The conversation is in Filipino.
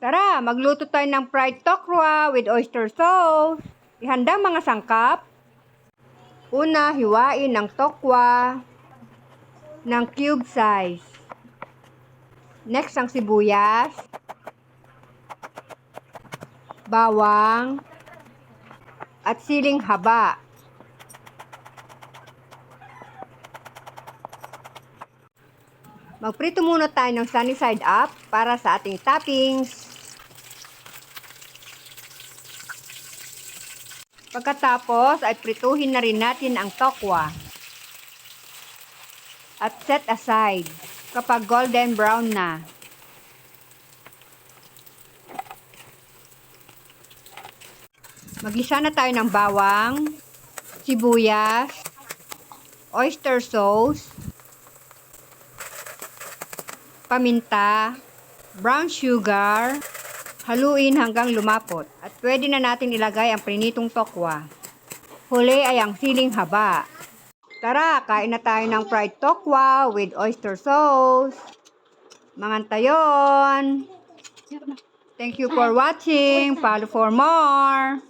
Tara, magluto tayo ng fried tokwa with oyster sauce. Ihanda mga sangkap. Una, hiwain ng tokwa ng cube size. Next, ang sibuyas, bawang, at siling haba. Magprito muna tayo ng sunny side up para sa ating toppings. Pagkatapos ay prituhin na rin natin ang tokwa at set aside kapag golden brown na. Maggisa na tayo ng bawang, sibuyas, oyster sauce, paminta, brown sugar. Haluin hanggang lumapot at pwede na natin ilagay ang prinitong tokwa. Huli ay ang siling haba. Tara, kain na tayo ng fried tokwa with oyster sauce. Mangantayon! Thank you for watching. Follow for more.